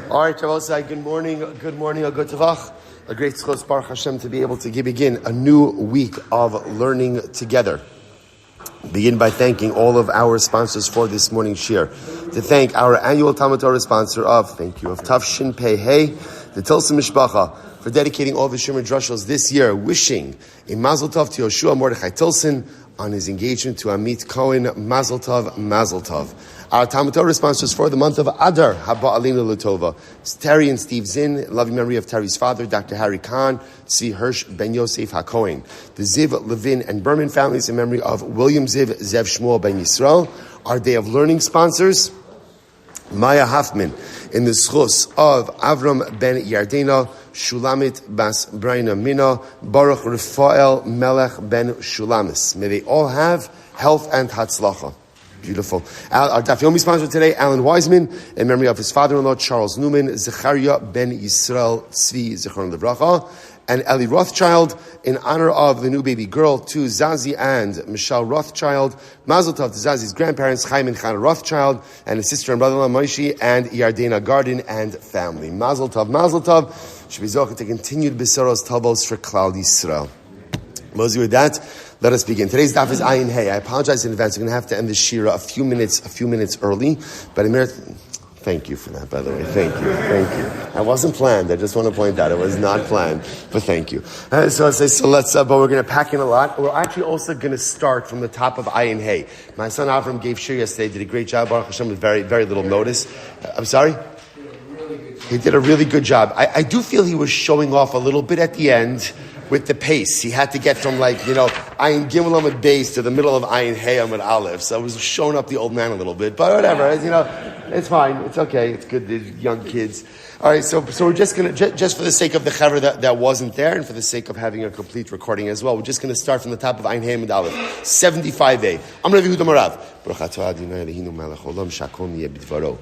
All right, Shabbat, good morning, a good tavach. A great zechus, Baruch Hashem, to be able to begin a new week of learning together. Begin by thanking all of our sponsors for this morning's shir. To thank our annual Talmud Torah sponsor of Tafshin Pei Hey, the Tilson Mishpacha, for dedicating all the Shir Drushels this year, wishing a Mazel Tov to Yehoshua Mordechai Tilson on his engagement to Amit Cohen. Mazel Tov, Mazel Tov. Our Talmud Torah sponsors for the month of Adar, Haba Alina Lutova, Teri and Steve Zinn, loving memory of Teri's father, Dr. Harry Kahn, Tzvi Hersch, Ben Yosef, HaKohen. The Ziv, Lavine, and Behrman families in memory of Willian Ziv, Zev Shmuel, Ben Yisrael. Our Day of Learning sponsors, Maia Hoffman, in the zechus of Avraham ben Yardena, Shulamit bas Bryna Minna, Baruch Raphael Melech ben Shulamis. May they all have health and hatzlacha. Beautiful. Our Daf Yomi sponsor today, Alan Wiseman, in memory of his father-in-law, Charles Newman, Zechariah ben Yisroel Tzvi, Zichron Levracha, and Eli Rothschild, in honor of the new baby girl, to Zazi and Michelle Rothschild. Mazel Tov to Zazi's grandparents, Chaim Channah Rothschild, and his sister and brother-in-law, Moishe and Yardena Gardyn, and family. Mazel Tov, Mazel Tov. Should be zocheh to continued besaros tovos for Klal Yisrael. Mosey, with that, let us begin. Today's daf is Ayin Hey. I apologize in advance. I'm going to have to end the shira a few minutes early. But thank you for that, by the way. Thank you. I wasn't planned. I just want to point out it was not planned. But thank you. But we're going to pack in a lot. We're actually also going to start from the top of Ayin Hey. My son Avraham gave shir yesterday. Did a great job. Baruch Hashem with very, very little notice. I'm sorry? He did a really good job. I do feel he was showing off a little bit at the end with the pace. He had to get from Ayin Gimel Amud Beis to the middle of Ayin Hey Amud Aleph. So I was showing up the old man a little bit. But whatever, it's fine. It's okay. It's good. They're young kids. All right, so we're just going to, just for the sake of the chaver that wasn't there and for the sake of having a complete recording as well, we're just going to start from the top of Ayin Hey Amud Aleph. 75a. I'm Rabbi Yehuda Marav. Baruch Atah Adonai Eloheinu melech haolam shakom yeh b'dvaro.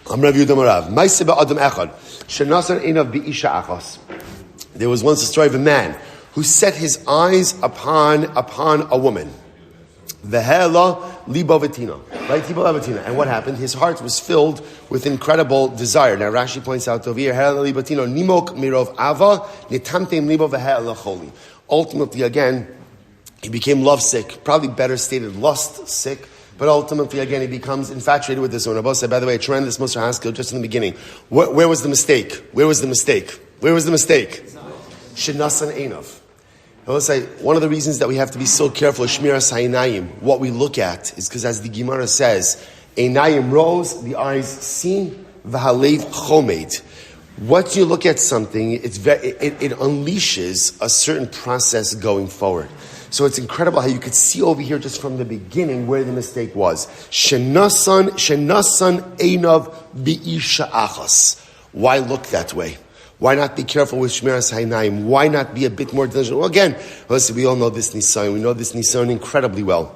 I'm Rabbi Yehuda Marav. Maisa ba'adam echad. Shenasan einav bi'isha achos. There was once a story of a man who set his eyes upon a woman. V'he'ela libo v'tina. Right? Libo v'tina. And what happened? His heart was filled with incredible desire. Now Rashi points out over here, he'ela libo v'tina, nimok mirov ava, nitamtem libo v'he'ela choli. Ultimately, again, he became lovesick. Probably better stated, lust sick. But ultimately, again, he becomes infatuated with this one. Abba said, by the way, a tremendous Moshe Haskell just in the beginning. Where was the mistake? Shenasan Einav. I will say, one of the reasons that we have to be so careful is Shmiras Ha'inayim. What we look at is because, as the Gemara says, Einayim rose, the eyes see, v'halev chomed. Once you look at something, it unleashes a certain process going forward. So it's incredible how you could see over here just from the beginning where the mistake was. Shenasan einav bi'isha achas. Why look that way? Why not be careful with Shmiras Ha'inayim? Why not be a bit more diligent? Well, again, listen, we all know this Nisayon. We know this Nisayon incredibly well.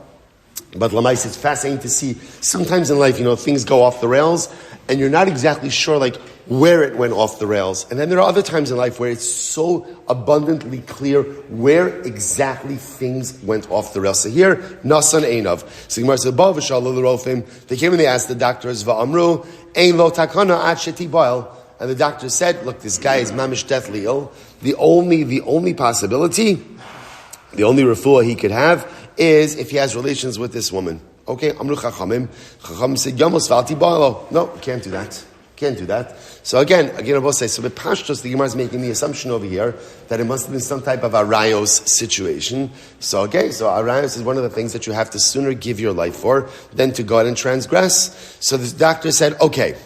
But Lamais, it's fascinating to see sometimes in life, things go off the rails and you're not exactly sure where it went off the rails. And then there are other times in life where it's so abundantly clear where exactly things went off the rails. So here, Nasan Einav. So Gemara said, they came and they asked the doctors, Va'amru, Ein lo takana at sheti boil. And the doctor said, look, this guy is mamish deathly ill. The only possibility, the only refuah he could have is if he has relations with this woman. Okay, Amru Chachamim. Chachamim said, Yamos v'alti boilo. No, can't do that. So again, I will say, so with Pashtos, the Gemara is making the assumption over here that it must have been some type of arayos situation. So arayos is one of the things that you have to sooner give your life for than to go out and transgress. So the doctor said, okay,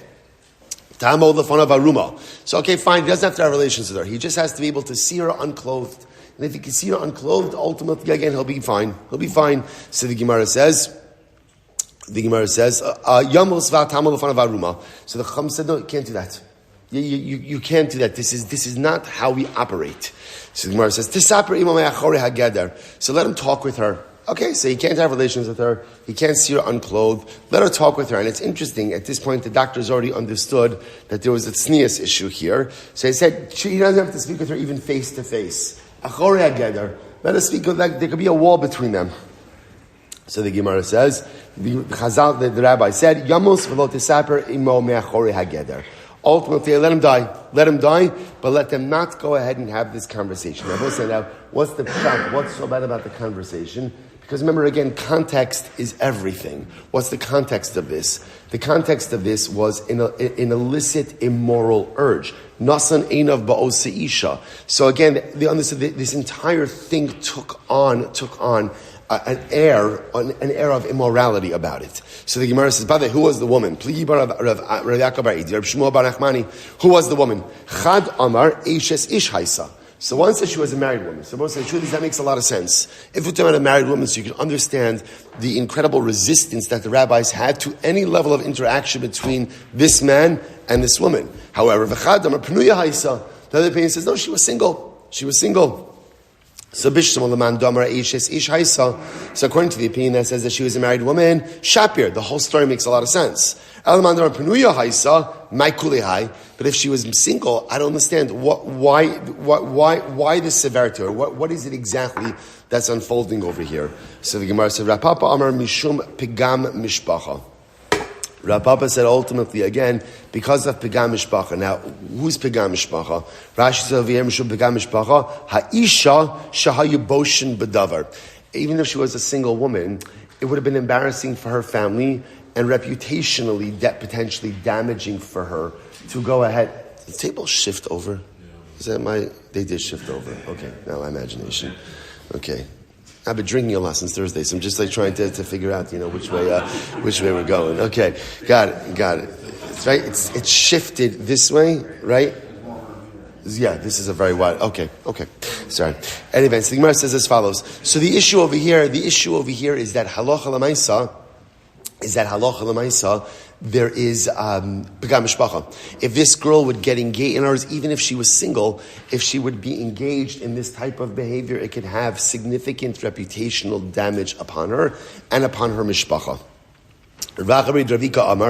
Tamo lefanav aruma. So okay, fine, he doesn't have to have relations with her. He just has to be able to see her unclothed. And if he can see her unclothed, ultimately, again, he'll be fine. So the Gemara says, Yamos v'atamo lefanav aruma. So the Chacham said, no, you can't do that. You can't do that. This is not how we operate. So the Gemara says, Tisaper imamei achorei hageder. So let him talk with her. Okay, so he can't have relations with her. He can't see her unclothed. Let her talk with her. And it's interesting, at this point, the doctors already understood that there was a tznius issue here. So he said, he doesn't have to speak with her even face to face. Achorei hageder. Let us speak, there could be a wall between them. So the Gemara says, the rabbi said, Yamos v'lo tisaper imo me'achori hageder. Ultimately, let him die, but let them not go ahead and have this conversation. Now, what's the pshat? What's so bad about the conversation? Because remember, again, context is everything. What's the context of this? The context of this was an illicit, immoral urge. Nasan einav ba'osa isha. So again, this entire thing took on an air of immorality about it. So the Gemara says, by the way, who was the woman? Who was the woman? Chad Amar Eishes Ish Haisa. So one says she was a married woman. So both say, truly, that makes a lot of sense. If we're talking about a married woman, so you can understand the incredible resistance that the rabbis had to any level of interaction between this man and this woman. However, V'chad Amar Pnuya Haisa. The other opinion says, no, she was single. So according to the opinion that says that she was a married woman, Shapir, the whole story makes a lot of sense. But if she was single, I don't understand why this severity, or what is it exactly that's unfolding over here. So the Gemara said, Rapapa Amar Mishum Pigam Mishpacha. Rapapa said ultimately, again, because of Pigam Mishpacha. Now, who's Pigam Mishpacha? Rashi says over here, Mishum Pigam Mishpacha, Ha'isha Shahayuboshin B'davar. Even if she was a single woman, it would have been embarrassing for her family and reputationally potentially damaging for her to go ahead. Did the table shift over? Is that they did shift over. Okay, now my imagination. Okay. I've been drinking a lot since Thursday, so I'm just trying to figure out, which way we're going. Okay, got it. It's right. It's shifted this way, right? Yeah, this is a very wide. Okay. Sorry. Anyway, so the Gemara says as follows. So the issue over here is that halacha l'maisa. There is Pigam Mishpacha. If this girl would get engaged, in other words, even if she was single, if she would be engaged in this type of behavior, it could have significant reputational damage upon her and upon her Mishpacha. So Rav Ravika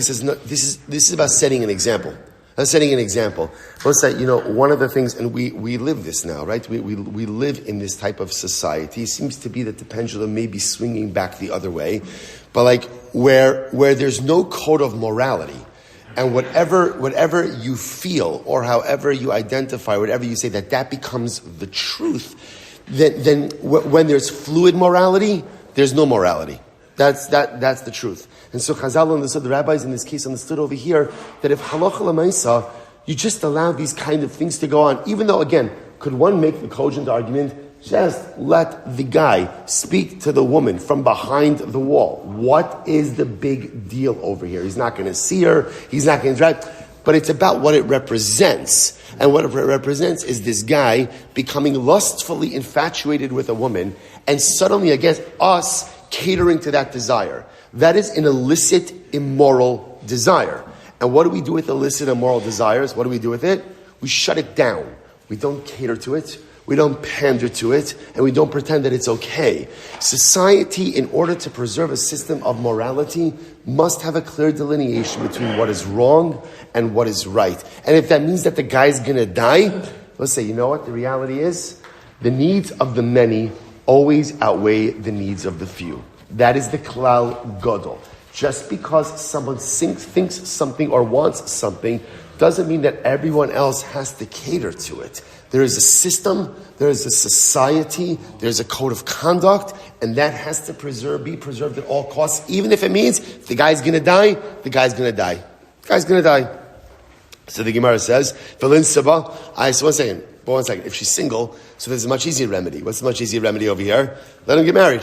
says, no, this is about setting an example. Let's say, one of the things, and we live this now, right? We live in this type of society. It seems to be that the pendulum may be swinging back the other way, but where there's no code of morality, and whatever you feel or however you identify, whatever you say, that becomes the truth. Then when there's fluid morality, there's no morality. That's the truth. And so Chazal understood, the rabbis in this case understood over here, that if halacha l'maisa, you just allow these kind of things to go on, even though, again, could one make the cogent argument, just let the guy speak to the woman from behind the wall. What is the big deal over here? He's not going to see her, he's not going to interact, but it's about what it represents. And what it represents is this guy becoming lustfully infatuated with a woman, and suddenly against us catering to that desire. That is an illicit, immoral desire. And what do we do with illicit, immoral desires? What do we do with it? We shut it down. We don't cater to it. We don't pander to it. And we don't pretend that it's okay. Society, in order to preserve a system of morality, must have a clear delineation between what is wrong and what is right. And if that means that the guy's going to die, let's say, you know what the reality is? The needs of the many always outweigh the needs of the few. That is the klal gadol. Just because someone thinks something or wants something doesn't mean that everyone else has to cater to it. There is a system, there is a society, there's a code of conduct, and that has to be preserved at all costs, even if it means if the guy's going to die, the guy's going to die. The guy's going to die. So the Gemara says, one second. If she's single, so there's a much easier remedy. What's the much easier remedy over here? Let him get married.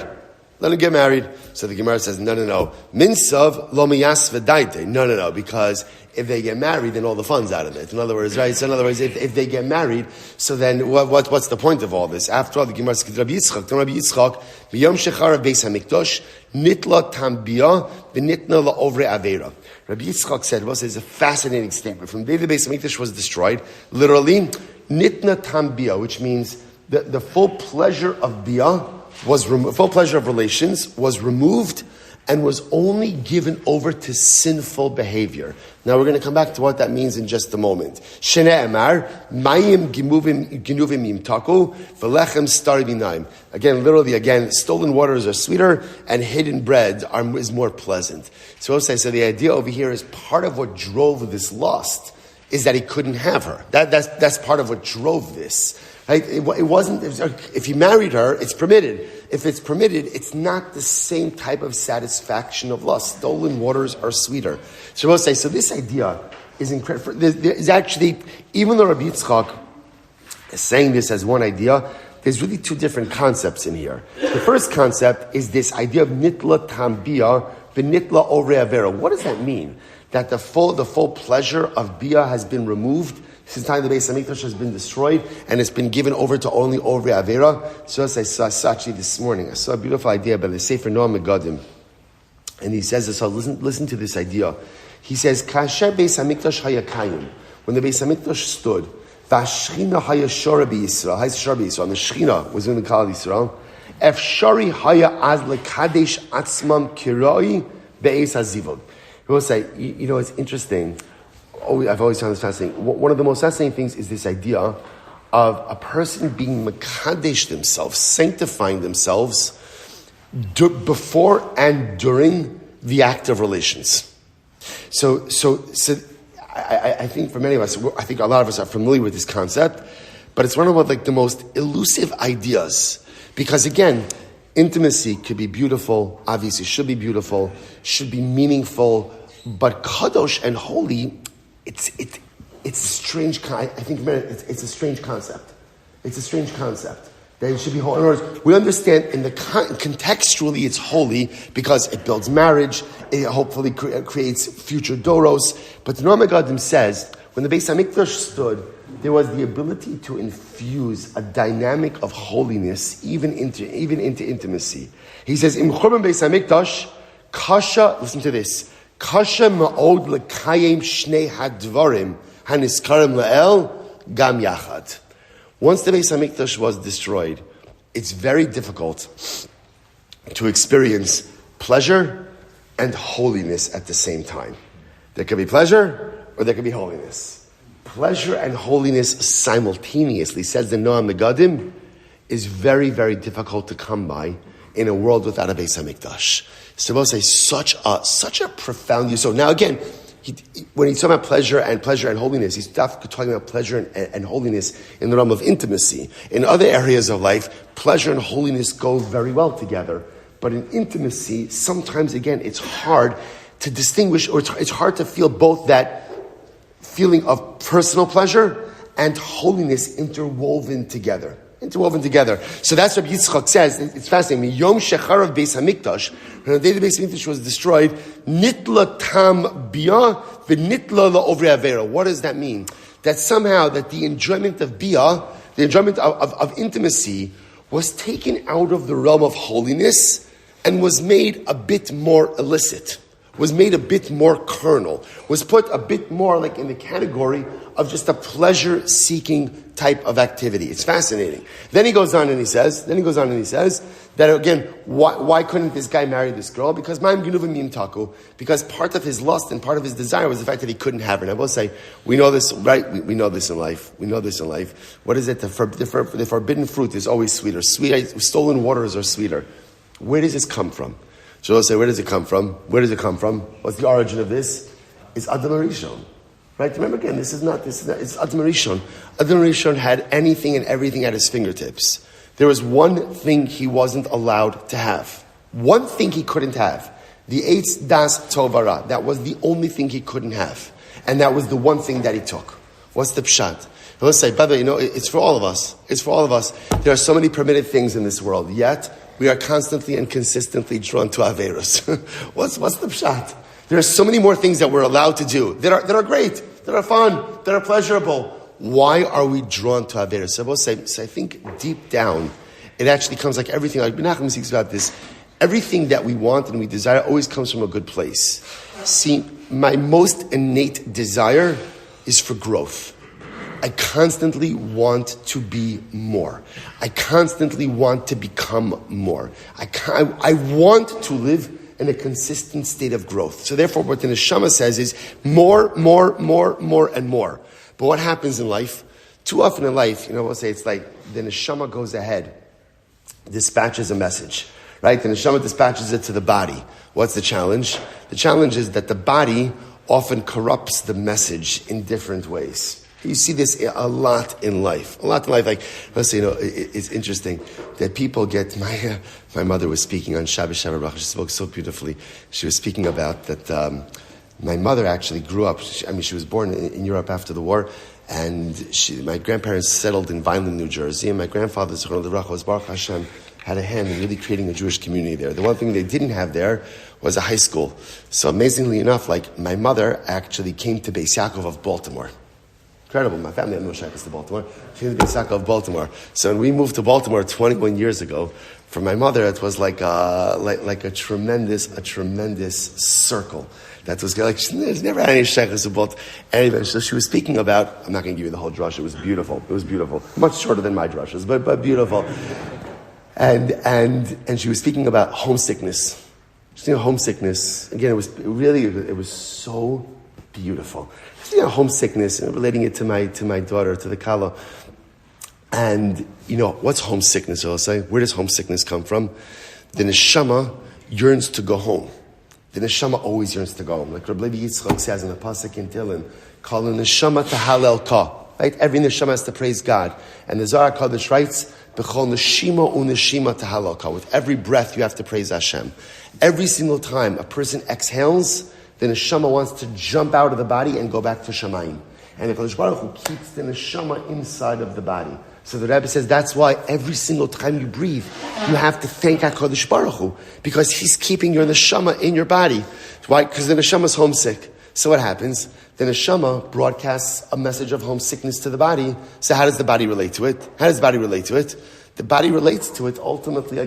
So the Gemara says, no. Minsav lo miyas v'daite. No. Because if they get married, then all the fun's out of it. In other words, right? So in other words, if they get married, so then what's the point of all this? After all, the Gemara says, Rabbi Yitzchak, miyom shechar beis hamikdosh, nitla tambia v'nitna la'ovre avera. Rabbi Yitzchak said, it's a fascinating statement. From the day the beis hamikdosh was destroyed, literally, nitna tambia, which means the full pleasure of bia, full pleasure of relations was removed, and was only given over to sinful behavior. Now we're going to come back to what that means in just a moment. Shene'emar, mayim ginuvim yimtaku, v'lechem star b'naim. Again, literally, stolen waters are sweeter, and hidden bread is more pleasant. So the idea over here is part of what drove this lust is that he couldn't have her. That's part of what drove this. Right? It wasn't, if he married her, it's permitted. If it's permitted, it's not the same type of satisfaction of lust. Stolen waters are sweeter. So this idea is incredible. There's actually, even though Rabbi Yitzchak is saying this as one idea, there's really two different concepts in here. The first concept is this idea of nitla tambia v'nitla orei avera. What does that mean? That the full pleasure of bia has been removed since the time the Beis Hamikdash has been destroyed and it's been given over to only orei avera. So as I saw actually this morning, I saw a beautiful idea by the Sefer Noam Megadim, and he says this. So listen to this idea. He says, "Kasher Beis Hamikdash hayakayim." When the Beis Hamikdash stood, v'ashchina hayashora b'Yisrael, and the Shechina was in the Kal Yisrael. Efshari haya az lekadesh atzmam kiroi be'es hazivod. People say, it's interesting. I've always found this fascinating. One of the most fascinating things is this idea of a person being mekadesh themselves, sanctifying themselves before and during the act of relations. So I think for many of us, I think a lot of us are familiar with this concept, but it's one of the most elusive ideas. Because again, intimacy could be beautiful, obviously should be beautiful, should be meaningful, but kadosh and holy, it's a strange. I think it's a strange concept. It's a strange concept that it should be holy. In other words, we understand contextually it's holy because it builds marriage. It hopefully creates future doros. But the Noam Megadim says when the Beis Hamikdash stood, there was the ability to infuse a dynamic of holiness even into intimacy. He says, "Im churban Beis Hamikdash, kasha." Listen to this. Kasha ma'od lekayim shnei hadvarim haniskarim la'el gam yachad. Once the Beis Hamikdash was destroyed, it's very difficult to experience pleasure and holiness at the same time. There could be pleasure or there could be holiness. Pleasure and holiness simultaneously, says the Noam Megadim, is very, very difficult to come by in a world without a Beis Hamikdash. So we'll say such a profound use. So now again, when he's talking about pleasure and holiness, he's talking about pleasure and holiness in the realm of intimacy. In other areas of life, pleasure and holiness go very well together. But in intimacy, sometimes again, it's hard to distinguish, or it's hard to feel both that feeling of personal pleasure and holiness interwoven together. So that's what Yitzchak says. It's fascinating. Yom shecharav Beis Hamikdash, when the day the Beis Hamikdash was destroyed, nitla tam bia v'nitla la'ovrei avera. What does that mean? That somehow that the enjoyment of bia, the enjoyment of intimacy, was taken out of the realm of holiness and was made a bit more illicit, was made a bit more carnal, was put a bit more like in the category of just a pleasure-seeking type of activity. It's fascinating. Then he goes on and he says that again, why couldn't this guy marry this girl? Because because part of his lust and part of his desire was the fact that he couldn't have her. And I will say, we know this, right? We know this in life. What is it? The forbidden fruit is always sweeter. Stolen waters are sweeter. Where does this come from? So I'll say, where does it come from? What's the origin of this? It's Adam Rishon. Right? Remember again, it's Adam Rishon. Adam Rishon had anything and everything at his fingertips. There was one thing he wasn't allowed to have. One thing he couldn't have. The Eitz Das Tovara. That was the only thing he couldn't have. And that was the one thing that he took. What's the pshat? Let's say, by the way, it's for all of us. There are so many permitted things in this world, yet we are constantly and consistently drawn to Averos. What's the pshat? There are so many more things that we're allowed to do that are great, that are fun, that are pleasurable. Why are we drawn to Averos? So I think deep down, it actually comes like everything, like Menachem speaks about this, everything that we want and we desire always comes from a good place. See, my most innate desire is for growth. I constantly want to be more. I constantly want to become more. I want to live in a consistent state of growth. So therefore, what the neshama says is more, and more. But what happens in life? Too often in life, we'll say it's like the neshama goes ahead, dispatches a message, right? The neshama dispatches it to the body. What's the challenge? The challenge is that the body often corrupts the message in different ways. You see this a lot in life. Like, let's say, it's interesting that people get, my mother was speaking on Shabbos Shabbat. She spoke so beautifully. She was speaking about that, my mother actually grew up, she was born in Europe after the war, and my grandparents settled in Vineland, New Jersey, and my grandfather, was Baruch Hashem, had a hand in really creating a Jewish community there. The one thing they didn't have there was a high school. So amazingly enough, my mother actually came to Beis Yaakov of Baltimore. Incredible. My family had no shaykhs to Baltimore. She came to Beis Yaakov of Baltimore. So when we moved to Baltimore 21 years ago, for my mother, it was like a tremendous circle. That was there's never any shaykhs to Baltimore. Anyway, so she was speaking about, I'm not going to give you the whole drush, it was beautiful. Much shorter than my drushes, but beautiful. And she was speaking about homesickness. Homesickness. Again, it was so beautiful. Homesickness and relating it to my daughter, to the Kala. And what's homesickness? I'll say, where does homesickness come from? The neshama yearns to go home. The neshama always yearns to go home. Like Rabbi Yitzchak says in the pasuk in Tilson, "Kol neshama tahalel ka." Right? Every neshama has to praise God. And the Zohar Kodesh writes, "B'chol neshima uneshima tahalel ka." With every breath, you have to praise Hashem. Every single time a person exhales, the neshama wants to jump out of the body and go back to Shamayim. And the Kodesh Baruch Hu keeps the neshama inside of the body. So the Rebbe says that's why every single time you breathe, you have to thank HaKodesh Baruch Hu, because He's keeping your neshama in your body. Why? Because the neshama is homesick. So what happens? The neshama broadcasts a message of homesickness to the body. So how does the body relate to it? The body relates to it ultimately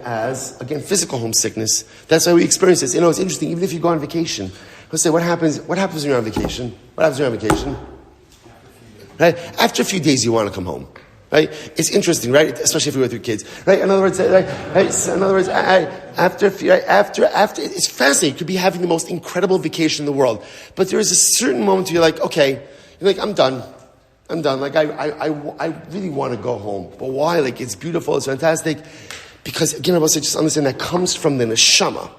as physical homesickness. That's why we experience this. It's interesting. Even if you go on vacation, let's say what happens when you're on vacation? Right? After a few days, you want to come home. Right? It's interesting, right? Especially if you're with your kids. Right? In other words, after it's fascinating. You could be having the most incredible vacation in the world, but there is a certain moment where you're like, okay, I'm done. Like, I really want to go home. But why? Like, it's beautiful, it's fantastic. Because, again, I want to just understand that comes from the neshama.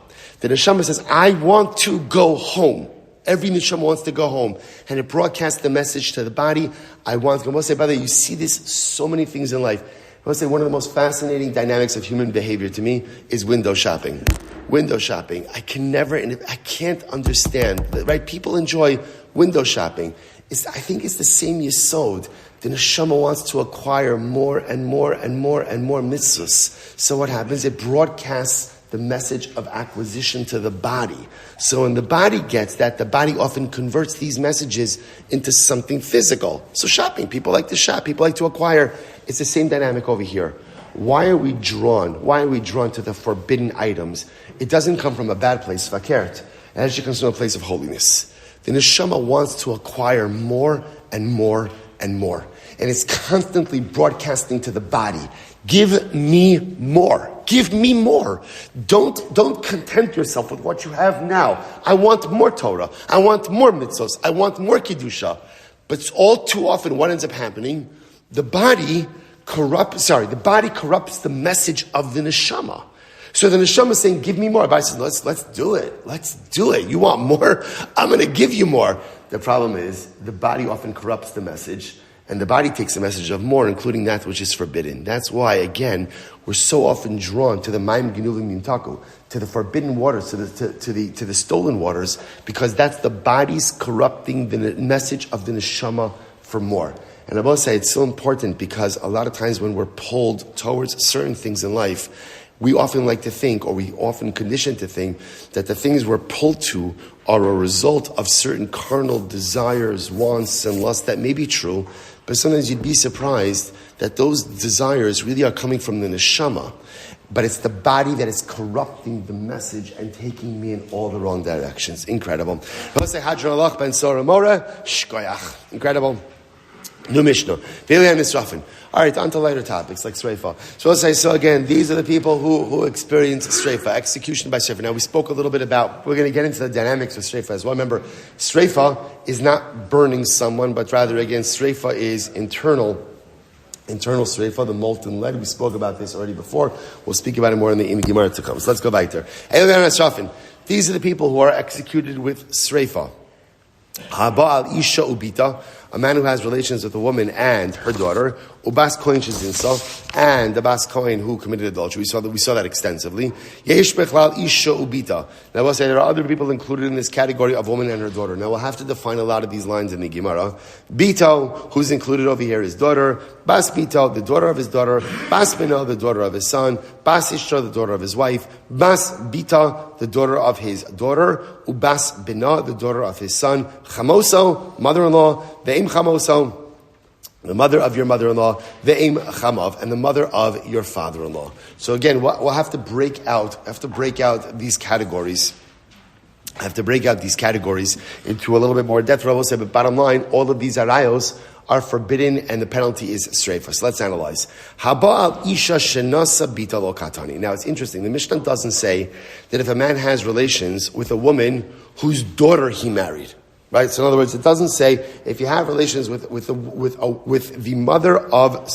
The neshama says, I want to go home. Every neshama wants to go home. And it broadcasts the message to the body, I want to go. I want to say, by the way, you see this so many things in life. I want to say one of the most fascinating dynamics of human behavior to me is window shopping. I can't understand. Right? People enjoy window shopping. I think it's the same yesod. The neshama wants to acquire more and more mitzvahs. So what happens? It broadcasts the message of acquisition to the body. So when the body gets that, the body often converts these messages into something physical. So shopping, people like to shop, people like to acquire. It's the same dynamic over here. Why are we drawn to the forbidden items? It doesn't come from a bad place, fakert. It actually comes from a place of holiness. The neshama wants to acquire more and more. And it's constantly broadcasting to the body. Give me more. Don't content yourself with what you have now. I want more Torah. I want more mitzvos. I want more Kedusha. But all too often what ends up happening, the body corrupts the message of the neshama. So the neshama is saying, give me more. The body says, let's do it. You want more? I'm going to give you more. The problem is the body often corrupts the message, and the body takes the message of more, including that which is forbidden. That's why, again, we're so often drawn to the Maim Genuvim Yimtaku, to the forbidden waters, to the stolen waters, because that's the body's corrupting the message of the neshama for more. And I will say it's so important because a lot of times when we're pulled towards certain things in life, we often like to think, or we often condition to think, that the things we're pulled to are a result of certain carnal desires, wants, and lusts. That may be true, but sometimes you'd be surprised that those desires really are coming from the neshama, but it's the body that is corrupting the message and taking me in all the wrong directions. Incredible. Incredible. New Mishnah. All right, on to lighter topics like Sreifa. So let's say, so again, these are the people who experience Sreifa, execution by Sreifa. Now we spoke a little bit about, we're going to get into the dynamics of Sreifa as well. Remember, Sreifa is not burning someone, but rather again, Sreifa is internal Sreifa, the molten lead. We spoke about this already before. We'll speak about it more in the Gemara to come. So let's go back there. These are the people who are executed with Sreifa. Haba'al Isha Ubita, a man who has relations with a woman and her daughter, Ubas Cohen Shezinsa, and the Bas Cohen who committed adultery. We saw that extensively. Yesh Bechlal Isha Ubita. Now we'll say there are other people included in this category of woman and her daughter. Now we'll have to define a lot of these lines in the Gemara. Bito, who's included over here, his daughter. Bas Bito, the daughter of his daughter. Bas Bino, the daughter of his son. Bas Ishra, the daughter of his wife. Bas Bita, the daughter of his daughter. Ubas Bina, the daughter of his son. Chamoso, mother-in-law. Ve'im Chamoso, the mother of your mother-in-law, ve'im chamav, and the mother of your father-in-law. So again, we'll have to break out these categories. I have to break out these categories into a little bit more depth. Rabbi say, but bottom line, all of these arayos are forbidden, and the penalty is sreifa. So let's analyze. Haba'al isha shenasa bita lo katani. Now it's interesting. The Mishnah doesn't say that if a man has relations with a woman whose daughter he married. Right, so in other words, it doesn't say if you have relations with the mother of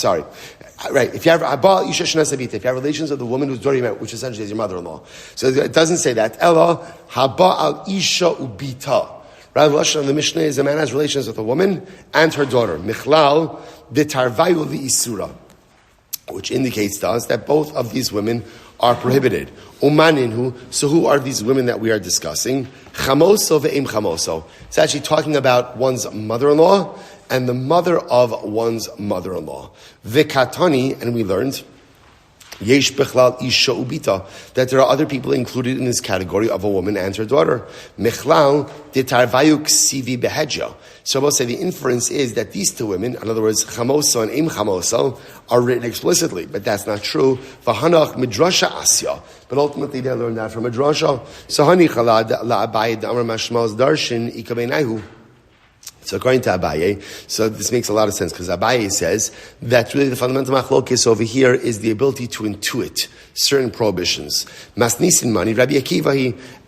right. If you have relations with the woman whose daughter you married, which essentially is your mother-in-law, so it doesn't say that. Ella haba al isha ubita. Right, the Mishnah is a man has relations with a woman and her daughter. Michlal de tarvayu the isura, which indicates to us that both of these women are prohibited. Umaninhu. So who are these women that we are discussing? Chamoso ve'im chamoso. It's actually talking about one's mother-in-law and the mother of one's mother-in-law. Vekatani, and we learned Yesh bechlal isha ubita, that there are other people included in this category of a woman and her daughter. Mechlal de tarvayu ksivi behedja. So we'll say the inference is that these two women, in other words, chamoso and im chamoso, are written explicitly, but that's not true. V'hanach midrasha asya, but ultimately they learned that from midrasha. So hani chalad la'abayid amar mashmal's darshan ikabeinahu. So according to Abaye, so this makes a lot of sense because Abaye says that really the fundamental machlokes over here is the ability to intuit certain prohibitions. Masnisin mani, Rabbi Akiva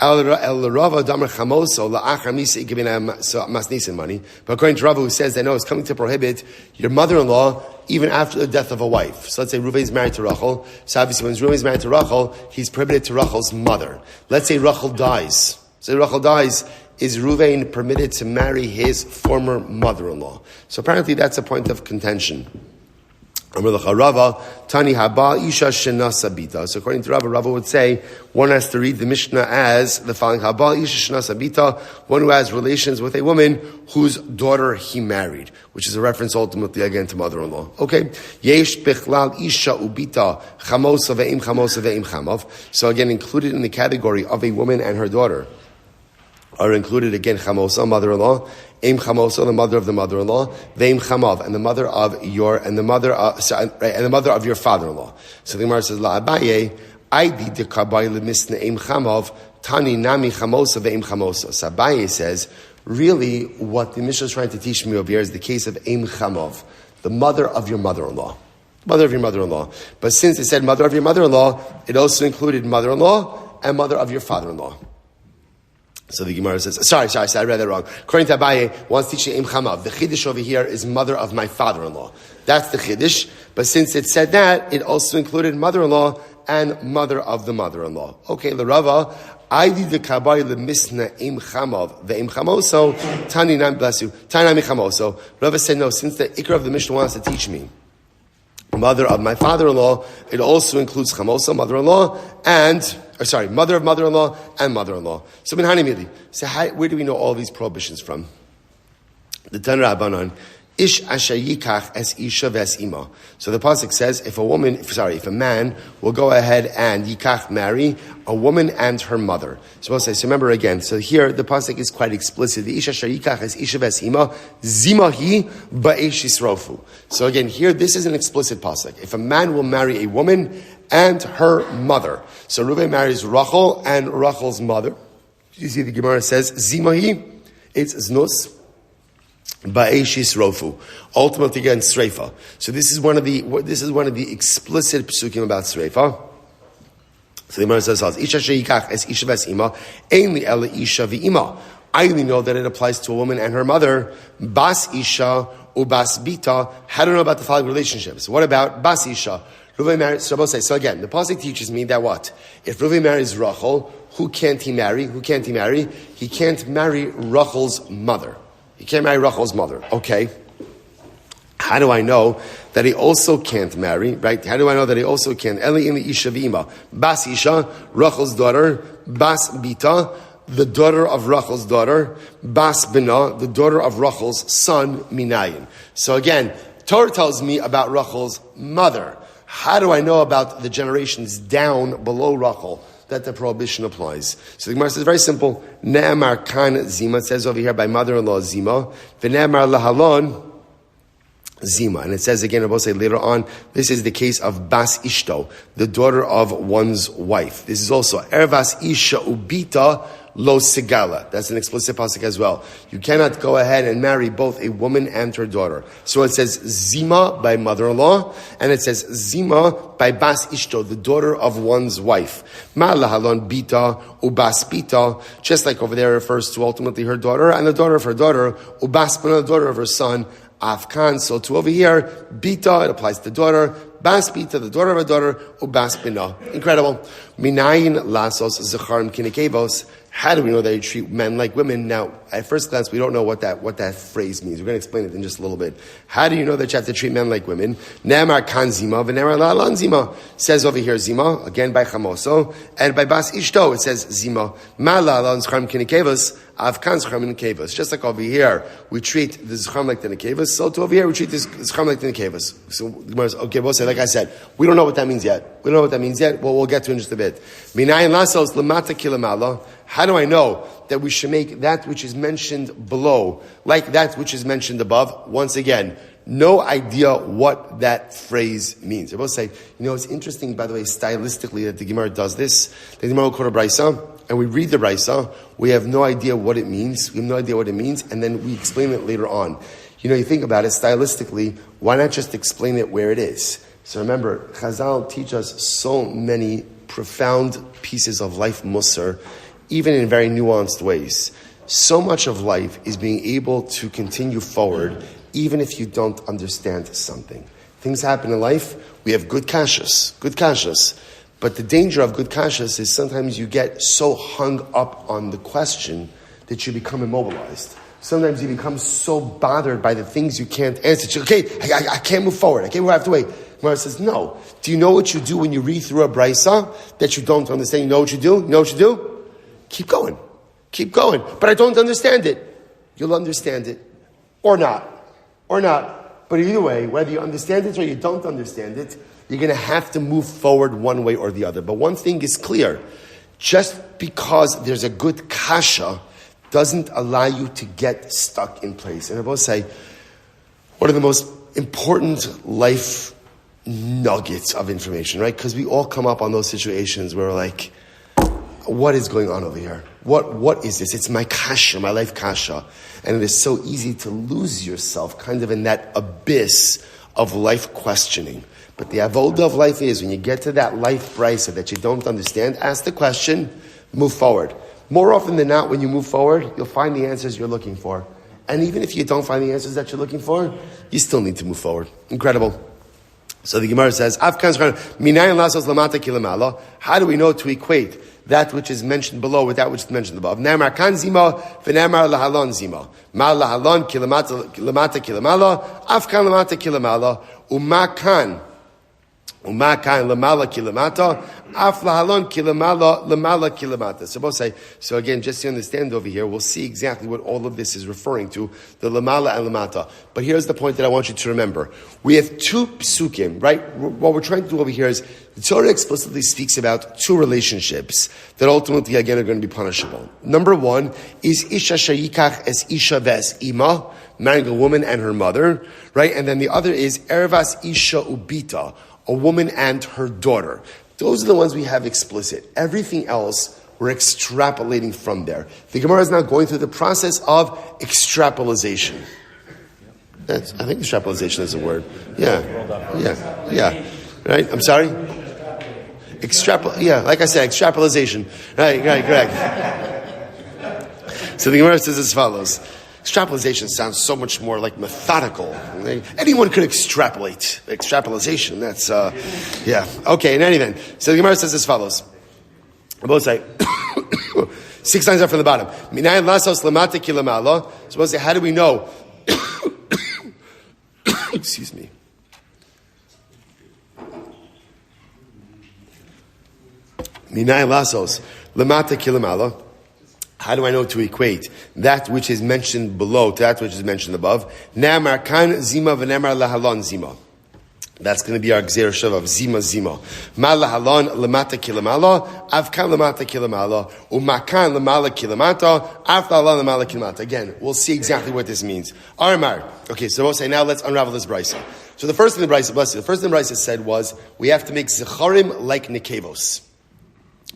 el Rava damar chamoso la'achar misa ikabina masnisin mani. But according to Rava, who says that no, it's coming to prohibit your mother-in-law even after the death of a wife. So let's say Reuven is married to Rachel. So obviously when Reuven is married to Rachel, he's prohibited to Rachel's mother. Let's say Rachel dies. Is Reuven permitted to marry his former mother-in-law? So apparently that's a point of contention. So according to Rava would say, one has to read the Mishnah as the following: one who has relations with a woman whose daughter he married, which is a reference ultimately again to mother-in-law. Okay. So again, included in the category of a woman and her daughter are included again chamosa, mother-in-law, im chamosa, the mother of the mother-in-law, veim chamav, and the mother of your your father-in-law. So the Gemara says la Abaye, Aidi de kabay lemisna im chamav, tani nami chamosa veim chamosa. So Abaye says, really, what the Mishnah is trying to teach me over here is the case of im chamav, the mother of your mother-in-law. Mother of your mother-in-law. But since it said mother of your mother-in-law, it also included mother-in-law and mother of your father-in-law. So the Gemara says, sorry, I read that wrong. According to Abaye, one's teaching Im Chamav. The Chiddush over here is mother of my father-in-law. That's the Chiddush. But since it said that, it also included mother-in-law and mother of the mother-in-law. Okay, the Rava, Aidi de Kabay lemisna Im Chamav, the Im Chamoso, Tani Nam, bless you, Tani Nami Chamoso. Rava said, no, since the Ikra of the Mishnah wants to teach me mother of my father-in-law, it also includes chamosa, mother-in-law, mother of mother-in-law and mother-in-law. So where do we know all these prohibitions from? The Tan Rabbanan, Ish asher yikach es isha ves ima. So the pasuk says, if a man will go ahead and yikach marry a woman and her mother. So remember again. So here the pasuk is quite explicit. The ish asher yikach es isha ves ima zimahi ba'esh yisrofu. So again, here this is an explicit pasuk. If a man will marry a woman and her mother, so Reuven marries Rachel and Rachel's mother. You see, the Gemara says zimahi. It's znus. Ba'eshis rofu. Ultimately against Sreifa. So this is one of the explicit psukim about Sreifa. So the Gemara says, Isha sheikach es isha ves ima, ainli ela isha v'ima. I only know that it applies to a woman and her mother. Bas isha ubas bita. How do I know about the following relationships? What about bas isha? Reuven marries, so again, the pasuk teaches me that what? If Reuven marries Rachel, who can't he marry? Who can't he marry? He can't marry Rachel's mother. He can't marry Rachel's mother. Okay. How do I know that he also can't marry? Right? How do I know that he also can't? Eli in the Isha Vima. Bas Isha, Rachel's daughter. Bas Bita, the daughter of Rachel's daughter. Bas Bina, the daughter of Rachel's son, Minayin. So again, Torah tells me about Rachel's mother. How do I know about the generations down below Rachel that the prohibition applies? So the Gemara says very simple. Ne'amar Kahn Zima. It says over here by mother-in-law Zima. V'ne'amar Lahalon Zima. And it says again, I will say later on, this is the case of Bas Ishto, the daughter of one's wife. This is also Ervas Isha Ubita Lo Sigala. That's an explicit pasuk as well. You cannot go ahead and marry both a woman and her daughter. So it says Zima by mother-in-law, and it says Zima by Bas Ishto, the daughter of one's wife. Ma Lahalon Bita Ubas Bita, just like over there refers to ultimately her daughter, and the daughter of her daughter, Ubas Bina, the daughter of her son, Afkan. So to over here, Bita, it applies to the daughter. Bas Bita, the daughter of a daughter. Ubas Bina. Incredible. Minayin lasos zecharim kinikevos. How do we know that you treat men like women? Now, at first glance, we don't know what that phrase means. We're going to explain it in just a little bit. How do you know that you have to treat men like women? Ne'amar kan zima v'ne'amar la'alan zima. Says over here zima, again by chamoso, and by bas ishto it says zima. Ma la'alan zcharim kinikevos, avkan zcharim kinikevos. Just like over here, we treat the zcharim like the nikevos, so to over here, we treat this zcharim like the nikevos. So, okay, we'll say, like I said, we don't know what that means yet. Well, we'll get to it in just a bit. Minayin lasos lamata kilamala. How do I know that we should make that which is mentioned below like that which is mentioned above? Once again, no idea what that phrase means. I will say, it's interesting, by the way, stylistically, that the Gemara does this. The Gemara will quote a Brysa, and we read the Brysa. We have no idea what it means. And then we explain it later on. You think about it stylistically. Why not just explain it where it is? So remember, Chazal teach us so many profound pieces of life musar, even in very nuanced ways. So much of life is being able to continue forward, even if you don't understand something. Things happen in life, we have good kashas. But the danger of good kashas is sometimes you get so hung up on the question that you become immobilized. Sometimes you become so bothered by the things you can't answer. I can't move forward. I have to wait. Gemara says, no. Do you know what you do when you read through a brisa that you don't understand? You know what you do? Keep going. But I don't understand it. You'll understand it. Or not. But either way, whether you understand it or you don't understand it, you're going to have to move forward one way or the other. But one thing is clear. Just because there's a good kasha doesn't allow you to get stuck in place. And I will say, one of the most important life nuggets of information, right? Because we all come up on those situations where we're like, what is going on over here? What is this? It's my kasha, my life kasha. And it is so easy to lose yourself kind of in that abyss of life questioning. But the avoda of life is when you get to that life brisa that you don't understand, ask the question, move forward. More often than not, when you move forward, you'll find the answers you're looking for. And even if you don't find the answers that you're looking for, you still need to move forward. Incredible. So the Gemara says, how do we know to equate that which is mentioned below with that which is mentioned above? Ne'amar kan zima v'ne'amar lahalon zima. Ma lahalon kilamata kilamala, afkan lamata kilamala, uma kan lamala kilamata, af lahalon kilamala lamala kilamata. So both say, so again, just to understand over here, we'll see exactly what all of this is referring to, the lamala and lamata. But here's the point that I want you to remember. We have two psukim, right? What we're trying to do over here is, the Torah explicitly speaks about two relationships that ultimately, again, are going to be punishable. Number one is Isha Shayikach es Isha ves Ima, marrying a woman and her mother, right? And then the other is Ervas Isha Ubita, a woman and her daughter. Those are the ones we have explicit. Everything else, we're extrapolating from there. The Gemara is now going through the process of extrapolation. I think extrapolation is a word. Yeah. Right? I'm sorry? Like I said, extrapolation. Right, correct. So the Gemara says as follows. Extrapolation sounds so much more like methodical. Anyone could extrapolate. Extrapolation, that's, Okay, in any event. So the Gemara says as follows. Both say, 6 lines up from the bottom. Minayin lasos lamata kilamala. So we'll say, how do we know? Excuse me. Minayin lasos lamata kilamala. How do I know to equate that which is mentioned below to that which is mentioned above? Ne'amar kan zima v'ne'amar lahalon zima. That's going to be our gzeir shav of zima. Ma lahalon lamata kilamala, avkan lamata kilamala, umakan lamala kilamata, av lahalon lamala kilamata. Again, we'll see exactly what this means. Aramar. Okay, so we'll say now let's unravel this brisa. So the first thing the brisa said was we have to make zecharim like nekevos.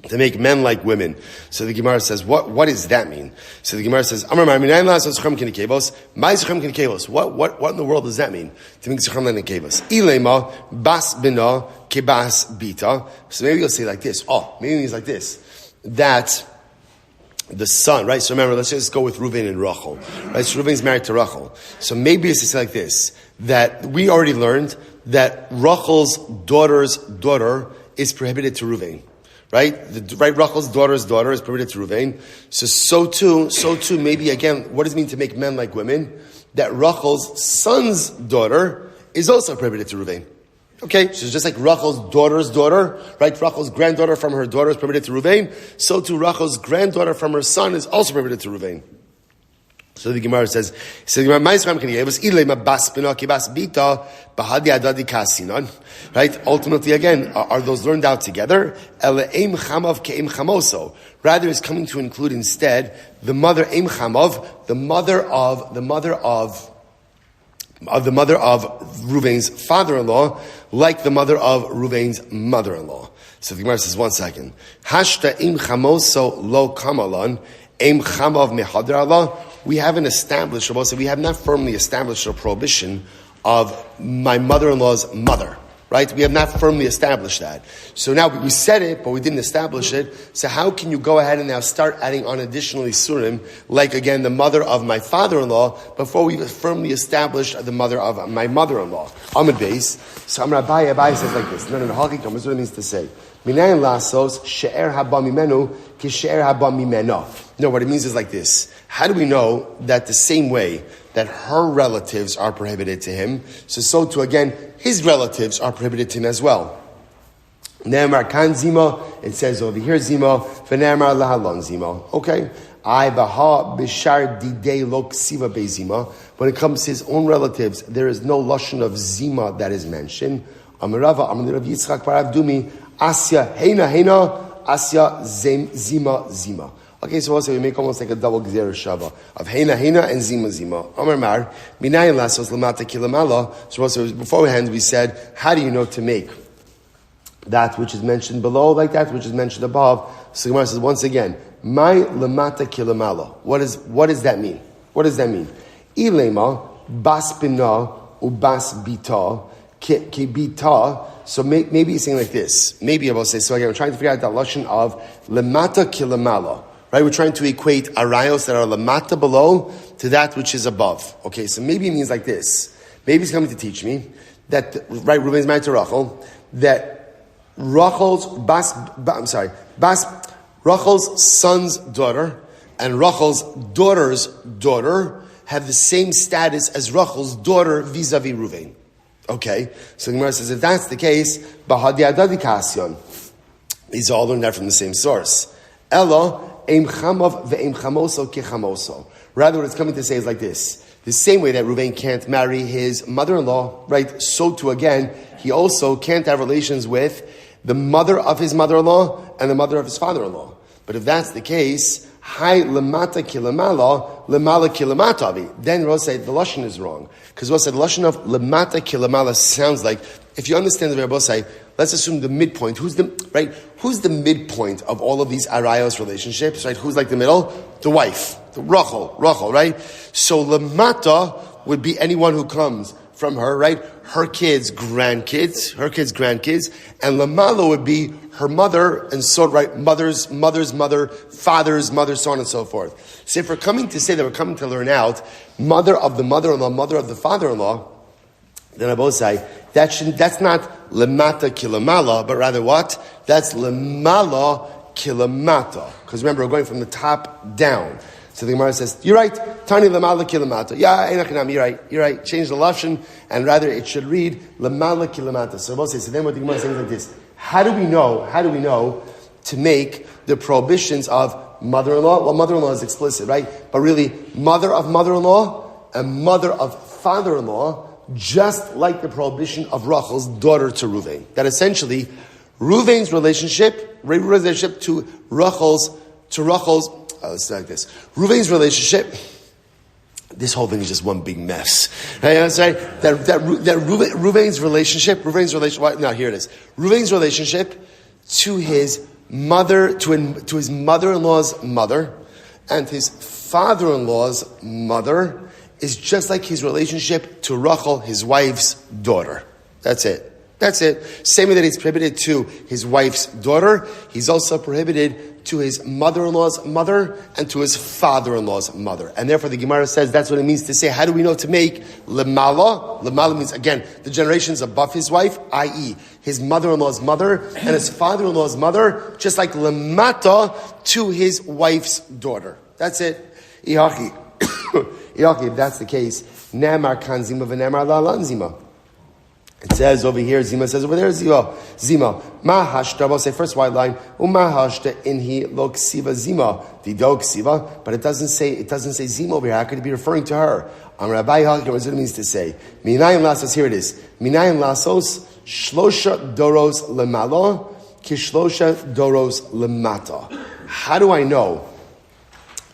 To make men like women. So the Gemara says, what does that mean? So the Gemara says, what in the world does that mean? To make zechrim like nekevos. Ilema bas bina kebas bita. So maybe you'll say like this. Maybe it means like this. That the son, right? So remember, let's just go with Reuven and Rachel. Right? So Reuven's married to Rachel. So maybe it's like this. That we already learned that Rachel's daughter's daughter is prohibited to Reuven. Right? Rachel's daughter's daughter is prohibited to Reuven. So too, maybe again, what does it mean to make men like women? That Rachel's son's daughter is also prohibited to Reuven. Okay? So just like Rachel's daughter's daughter, right? Rachel's granddaughter from her daughter is prohibited to Reuven. So too, Rachel's granddaughter from her son is also prohibited to Reuven. So the Gemara says, right? Ultimately, again, are those learned out together? Rather, is coming to include instead the mother Eim Chamav, the mother of Reuven's father-in-law, like the mother of Reuven's mother-in-law. So the Gemara says, 1 second. Hashta Eim Chamoso lo kamalan, Eim Chamav mehadar Allah. We haven't established, we have not firmly established a prohibition of my mother-in-law's mother, right? We have not firmly established that. So now we said it, but we didn't establish it. So how can you go ahead and now start adding on additional isurim, like again, the mother of my father-in-law, before we've firmly established the mother of my mother-in-law? Amit base. So Abai says like this. No, Hakikam is what it means to say. Minayin lasos she'er haba mimenu ki she'er haba mimena. No, what it means is like this. How do we know that the same way that her relatives are prohibited to him, so too again, his relatives are prohibited to him as well? Ne'amar kan zima, it says over here zima, v'ne'amar lahalon zima. Okay? I baha b'shar didei lo ksiva be'zima. When it comes to his own relatives, there is no lashon of zima that is mentioned. Amarava, Amar Yitzchak Barav Dumi, Asya heina, Asya zima. Okay, so also we make almost like a double gzeir shava of heina and zima. Amar Mar, minayin lasos lamata kilamala. So also beforehand we said, how do you know to make that which is mentioned below like that which is mentioned above? So Gemara says once again, my lamata kilamala. What does that mean? What does that mean? Ilema bas bina ubas bita ki bita. So maybe he's saying like this. Maybe I will say, so again, we're trying to figure out the lashon of lamata kilamala. Right? We're trying to equate arayos that are lamata below to that which is above. Okay, so maybe it means like this. Maybe he's coming to teach me that, right, Reuven's married to Rachel, that Rachel's son's daughter and Rachel's daughter's daughter have the same status as Rachel's daughter vis-a-vis Reuven. Okay, so the Gemara says, if that's the case, bahadi adadi kasyon. These all learned that from the same source. Ella eim chamav ve'eim chamoso kechamoso. Rather, what it's coming to say is like this: the same way that Reuven can't marry his mother-in-law, right? So too again, he also can't have relations with the mother of his mother-in-law and the mother of his father-in-law. But if that's the case, Hai lemata kilamala, lemala kilamatavi. Then we'll say the lashon is wrong. Because we'll say the lashon of lemata kilamala sounds like, if you understand the way we'll say, let's assume the midpoint. Who's the midpoint of all of these arayos relationships, right? Who's like the middle? The wife. Rachel, right? So lamata would be anyone who comes from her, right? Her kids, grandkids, and lamala would be her mother, and so, right, mother's mother, father's mother, so on and so forth. So if we're coming to say that we're coming to learn out mother of the mother-in-law, mother of the father-in-law, then I both say that's not lamata kilamala, but rather what? That's lamala kilamata. Because remember, we're going from the top down. So the Gemara says, you're right, Tani lamala kilamata. Yeah, you're right. Change the lashon, and rather it should read lamala kilamata. So both say, so then what the Gemara is saying is like this. How do we know to make the prohibitions of mother-in-law? Well, mother-in-law is explicit, right? But really, mother of mother-in-law and mother of father-in-law, just like the prohibition of Rachel's daughter to Ruvain. That essentially, Ruvain's relationship to Rachel's, let's say like this. Ruvain's relationship, this whole thing is just one big mess. Right? I'm sorry. Ruvain's relationship, now here it is. Ruvain's relationship to his mother, to his mother-in-law's mother, and his father-in-law's mother, is just like his relationship to Rachel, his wife's daughter. That's it. Same way that he's prohibited to his wife's daughter, he's also prohibited to his mother-in-law's mother and to his father-in-law's mother. And therefore the Gemara says that's what it means to say, how do we know to make lemala? Lemala means, again, the generations above his wife, i.e., his mother-in-law's mother and his father-in-law's mother, just like lemata to his wife's daughter. That's it. Ihaki, if that's the case, Namar kan zima v'namar la lan zima. It says over here, Zima says over there, Zima. Ma hashta, we'll say first white line, ma hashta inhi lo ksiva Zima, dido ksiva, but it doesn't say Zima over here. How could it be referring to her? Rabbi Hoffman, what it means to say. Minayin lasos, here it is. Minayin lasos, shlosha doros lemalo, kishlosha doros lemata. How do I know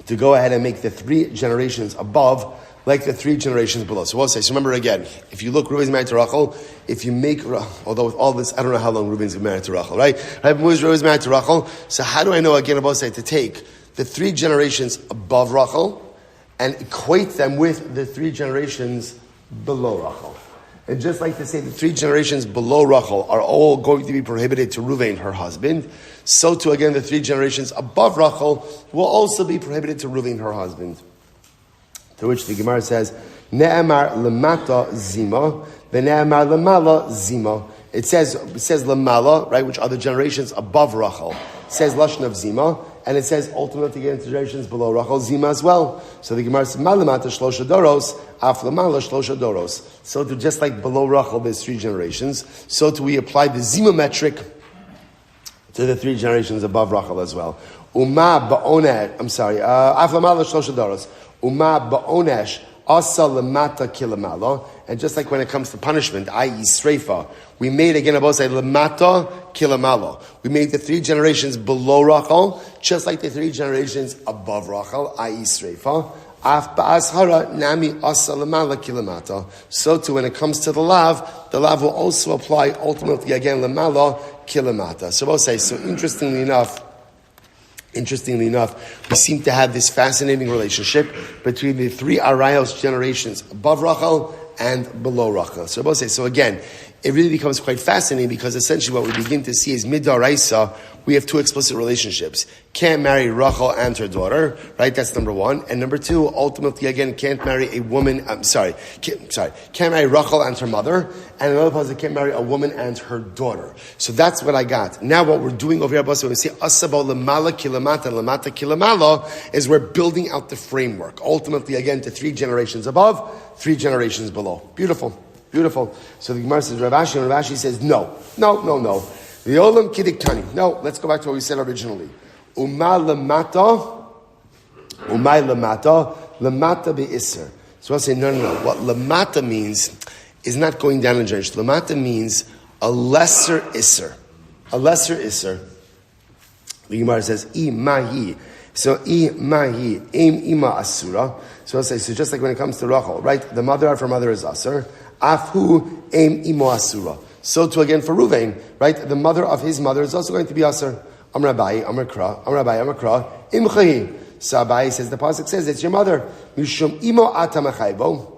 to go ahead and make the 3 generations above like the 3 generations below? So we'll say, so remember again, if you look, Reuben's married to Rachel, if you make, although with all this, I don't know how long Reuben's been married to Rachel, right? Reuben's married to Rachel, so how do I know, again, about say, to take the 3 generations above Rachel and equate them with the 3 generations below Rachel? And just like to say the 3 generations below Rachel are all going to be prohibited to Reuven, her husband, so too, again, the 3 generations above Rachel will also be prohibited to Reuven, her husband. To which the Gemara says, Ne'emar lemata zima, ve'ne'emar lemala zima. It says lemala, right, which are the generations above Rachel. It says lashon of zima, and it says ultimately again generations below Rachel, zima as well. So the Gemara says, malamata shlosha doros, af lemala shlosha doros. So to just like below Rachel, there's 3 generations. So to we apply the zima metric to the 3 generations above Rachel as well. Uma ba'onet, af lemala shlosha doros. Uma ba'onesh asa lemata kilamalo, and just like when it comes to punishment, i.e. sreifa, we made again about say lemata kilamalo. We made the 3 generations below Rachel, just like the 3 generations above Rachel, i.e. sreifa. Af ba'azhara nami asa lemala kilamata. So too, when it comes to the lav will also apply ultimately again lemala kilamata. So we'll say, so interestingly enough, we seem to have this fascinating relationship between the 3 Arayos generations above Rachel and below Rachel. So both say, so again, it really becomes quite fascinating because essentially what we begin to see is midaraisa, we have 2 explicit relationships. Can't marry Rachel and her daughter, right? That's number 1. And number 2, ultimately again, can't marry a woman, can't marry Rachel and her mother. And another person can't marry a woman and her daughter. So that's what I got. Now what we're doing over here, when we say asabo lemala kilamata, lemata kilamala, is we're building out the framework. Ultimately again to 3 generations above, 3 generations below. Beautiful. So the Gemara says, Rav Ashi says, no. The Olam Kidiktani. No, let's go back to what we said originally. Umay lamata be'isser. So I'll say, no. What lamata means is not going down in generation. Lamata means a lesser isser. The Gemara says, mahi. So mahi, ima asura. So I'll say, so just like when it comes to Rachel, right? The mother of her mother is asur. Afhu em imo asura. So too again for Ruvain, right? The mother of his mother is also going to be asur. Amrabai, Amrakra, imchahi. So Abaye says, the pasuk says, it's your mother. Mishum imo ata mechayvo.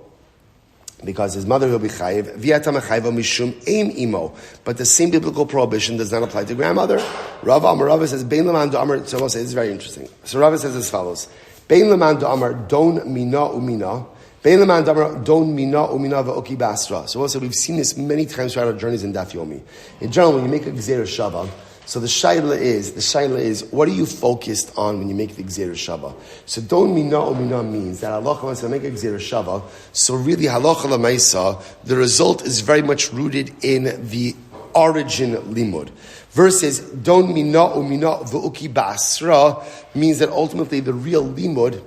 Because his mother will be chayiv. V'ata mechayvo mishum aim imo. But the same biblical prohibition does not apply to grandmother. Rava says, Bein leman do'amar. So we'll say, this is very interesting. So Rava says as follows. Bein leman do'amar don mina umina. Bein leman do'amar don mina umina v'oki basra. So we'll say, we've seen this many times throughout our journeys in Daf Yomi. In general, when you make a gzeira shava, so the shaila is, what are you focused on when you make the gzeira shava? So don mina umina means that halacha wants to make a gzeira shava. So really halacha lamaisa, the result is very much rooted in the origin limud. Versus don mina umina v'uki basra means that ultimately the real limud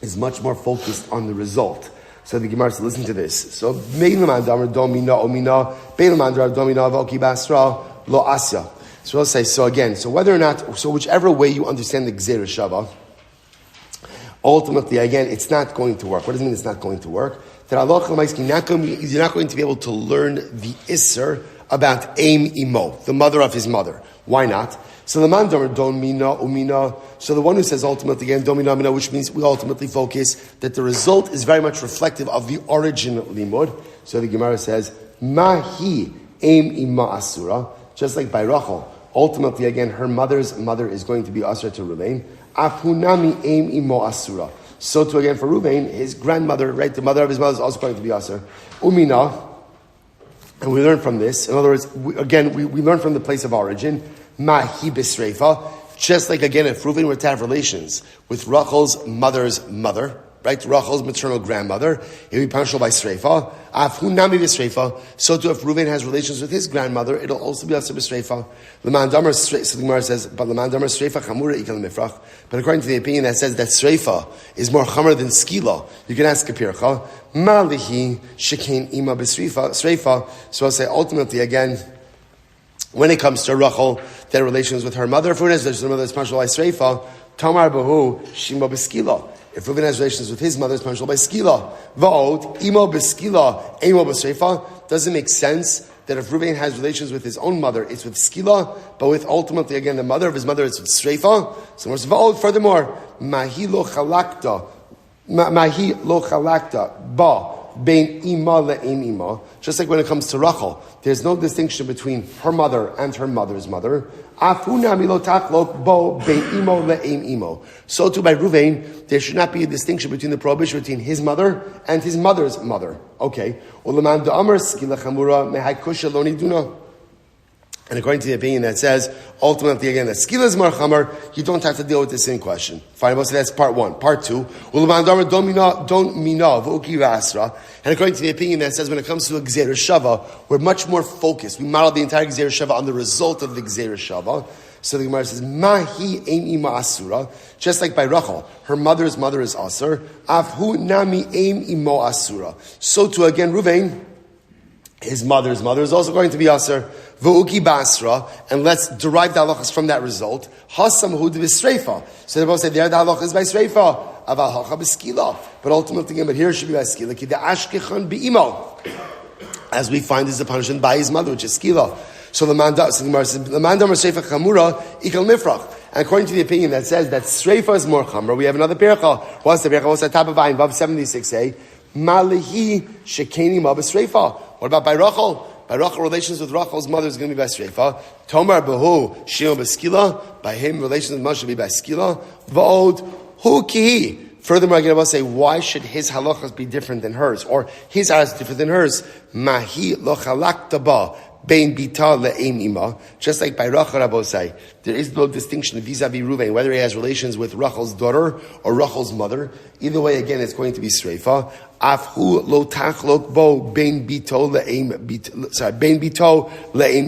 is much more focused on the result. So the Gemara says, listen to this. So bein leman damar don mina umina, bein leman damar don mina v'uki basra lo asya. So we'll say, so whether or not, so whichever way you understand the Gzeira Shava, ultimately, again, it's not going to work. What does it mean it's not going to work? That Allah you're not going to be able to learn the Isser about Aim Imo, the mother of his mother. Why not? So the man don mina umina. So the one who says ultimately again don mina umina, which means we ultimately focus that the result is very much reflective of the origin limud. So the Gemara says, Mahi Aim Ima Asura, just like by Rachel. Ultimately, again, her mother's mother is going to be Asura to Ruvain. Apunami aim imo Asura. So too again for Ruvain, his grandmother, right, the mother of his mother is also going to be Asura. Umina, and we learn from this. In other words, we learn from the place of origin. Mahi bisreifa. Just like again, if Ruvain were to have relations with Rachel's mother's mother, right, Rachel's maternal grandmother, he'll be punishable by Sreifa. Afhunami b'Sreifa. So too, if Reuven has relations with his grandmother, it'll also be also b'Sreifa. L'man damar Sreifa. So the Gemara says, but L'man damar Sreifa chamura ikal mifrach. But according to the opinion that says that Sreifa is more chamur than skila, you can ask Kapircha. Malihi shekain ima b'Sreifa. So I'll say ultimately again, when it comes to Rachel, their relations with her mother, if Reuven has relations with her mother, it's punishable by Sreifa. Tamar bahu shima b'skila. If Reuven has relations with his mother, it's punishable by skila. V'od, imo b'skila, imo b'sreifa. Doesn't make sense that if Reuven has relations with his own mother, it's with skila, but with ultimately, again, the mother of his mother, it's with sreifa. So v'od, furthermore, mahi lo chalakta, ba, bein ima le'ein ima. Just like when it comes to Rachel, there's no distinction between her mother and her mother's mother. Afuna milo taklok bo bein imo le'ein imo. So too by Ruvain, there should not be a distinction between the prohibition between his mother and his mother's mother. Okay. Ulaman da'amar skila chamura mehai kusha lo niduna. And according to the opinion that says, ultimately again, that skila is more chamar, you don't have to deal with the same question. Fine, so that's part one. Part two, ulaman da'amar don mina v'uki v'asra. And according to the opinion that says, when it comes to a gzeira shava, we're much more focused. We model the entire gzeira shava on the result of the gzeira shava. So the Gemara says, Mahi ein ima asura. Just like by Rachel, her mother's mother is asur. Afhu nami ein imo asura. So too again, Ruvain, his mother's mother is also going to be asur. V'uki basra. And let's derive the halachas from that result. Hasam hud b'sreifa. So they both say, there the halachas is by sreifa. Aval hacha b'skila. But ultimately, but here it should be by skila. Ki the ashkechon b'imo. As we find is the punishment by his mother, which is skila. So the man damar sreifa chamura ikal mifrach. And according to the opinion that says that sreifa is more chamura, we have another percha. What's the percha? What's the top of ayin? Vav 76a. Malihi shekeni ma b'sreifa. What about by Rachel? By Rachel, relations with Rachel's mother is going to be by sreifa. Tomar behu shio b'skila. By him, relations with mother should be by skila. V'od hu kihi. Furthermore, I'm going to say, why should his halachas be different than hers? Or his halachas different than hers? Mahi lo chalakta ba. Bein bita le'ein ima. Just like by Rachel Rabosai, there is no distinction vis-a-vis Ruvain, whether he has relations with Rachel's daughter or Rachel's mother. Either way, again, it's going to be sreifa. Afhu lo tachlok bo bein bito le'ein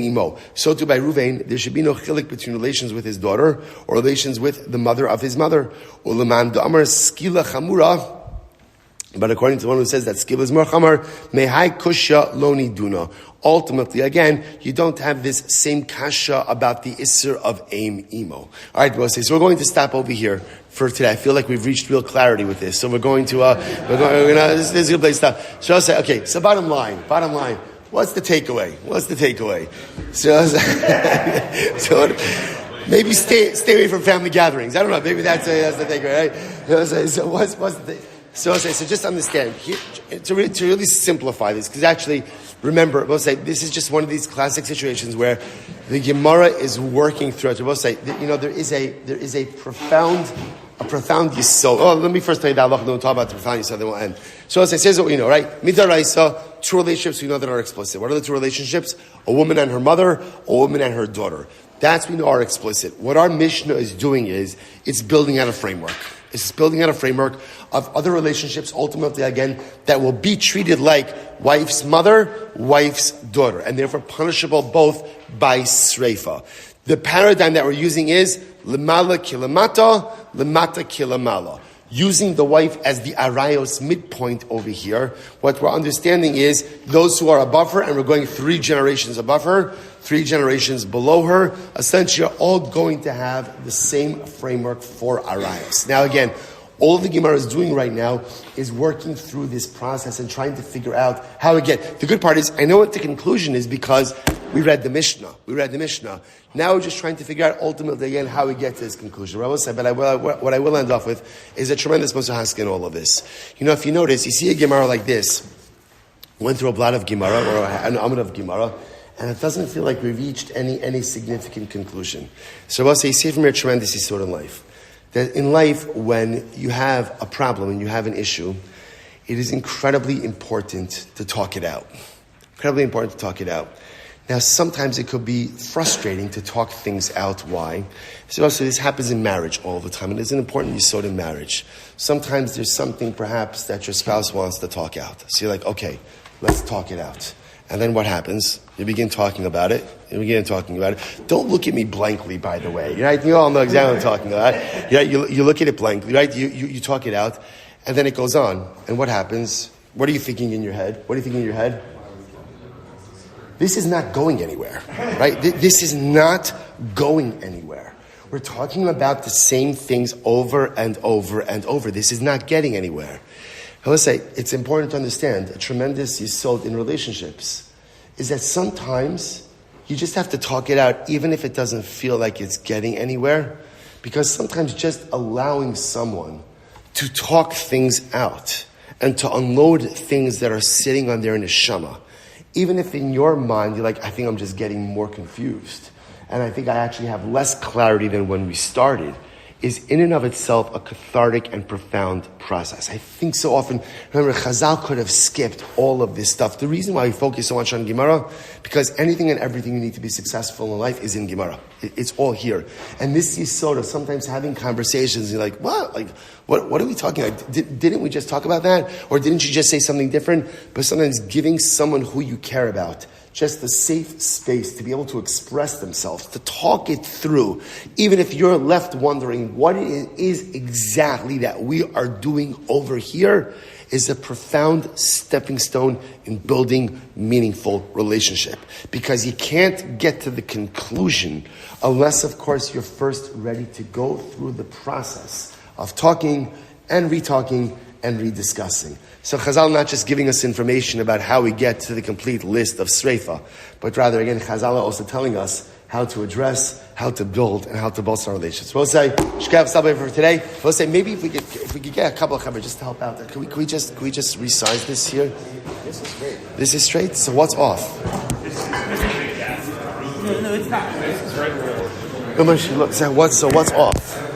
imo. So too by Ruvain, there should be no chilik between relations with his daughter or relations with the mother of his mother. Uleman da'amar skila chamura. But according to the one who says that skila is more chamar, mehai kusha lo niduna. Ultimately, again, you don't have this same kasha about the isser of aim imo. All right, so we're going to stop over here for today. I feel like we've reached real clarity with this, so we're going to this is a good place to stop. So I'll say, okay. So bottom line, what's the takeaway? So maybe stay away from family gatherings. I don't know. Maybe that's the thing, right? So what's the thing? So just understand here, to really simplify this, because actually, remember, we'll say this is just one of these classic situations where the Gemara is working through it. We'll say, there is a profound yisod. Oh, let me first tell you that. We'll talk about the profound yisod, then we'll end. So as I says what we know, right? Midaraisa, two relationships we know that are explicit. What are the two relationships? A woman and her mother, a woman and her daughter. That's we know are explicit. What our Mishnah is doing is it's building out a framework. It's building out a framework of other relationships, ultimately, again, that will be treated like wife's mother, wife's daughter, and therefore punishable both by sreifa. The paradigm that we're using is lemala kilamata, lemata kilamala. Using the wife as the arayos midpoint over here. What we're understanding is those who are above her, and we're going 3 generations above her, 3 generations below her, essentially are all going to have the same framework for arayos. Now again, all the Gemara is doing right now is working through this process and trying to figure out how to get. The good part is, I know what the conclusion is because we read the Mishnah. Now we're just trying to figure out ultimately again how we get to this conclusion. What I will end off with is a tremendous Moshe in all of this. If you notice, you see a Gemara like this, went through a blot of Gemara or an Amit of Gemara, and it doesn't feel like we reached any significant conclusion. So I'll say, you see from here tremendous yisod in life. That in life, when you have a problem and you have an issue, it is incredibly important to talk it out. Now, sometimes it could be frustrating to talk things out. Why? So also, this happens in marriage all the time, and it's an important yisod in marriage. Sometimes there's something perhaps that your spouse wants to talk out. So you're like, okay, let's talk it out. And then what happens? You begin talking about it. Don't look at me blankly, by the way. Right? You all know exactly what I'm talking about. Yeah, you look at it blankly, right? You talk it out, and then it goes on. And what happens? What are you thinking in your head? This is not going anywhere, right? This is not going anywhere. We're talking about the same things over and over and over. This is not getting anywhere. Now, let's say it's important to understand a tremendous yisod in relationships is that sometimes you just have to talk it out even if it doesn't feel like it's getting anywhere, because sometimes just allowing someone to talk things out and to unload things that are sitting on their neshama, even if in your mind you're like, I think I'm just getting more confused and I think I actually have less clarity than when we started, is in and of itself a cathartic and profound process. I think so often, remember, Chazal could have skipped all of this stuff. The reason why we focus so much on Gemara, because anything and everything you need to be successful in life is in Gemara. It's all here. And this is sort of sometimes having conversations, you're like, what? What are we talking about? Didn't we just talk about that? Or didn't you just say something different? But sometimes giving someone who you care about just a safe space to be able to express themselves, to talk it through, even if you're left wondering what it is exactly that we are doing over here, is a profound stepping stone in building meaningful relationship. Because you can't get to the conclusion unless, of course, you're first ready to go through the process of talking and retalking and rediscussing. So Chazal not just giving us information about how we get to the complete list of sreifa, but rather, again, Chazal are also telling us how to address, how to build, and how to bolster our relationships. We'll say, Shkav Sabah for today. We'll say, maybe if we could get a couple of covers just to help out. Can we just resize this here? This is straight. This is straight? So what's off? No, it's not. This is right where. So what's off?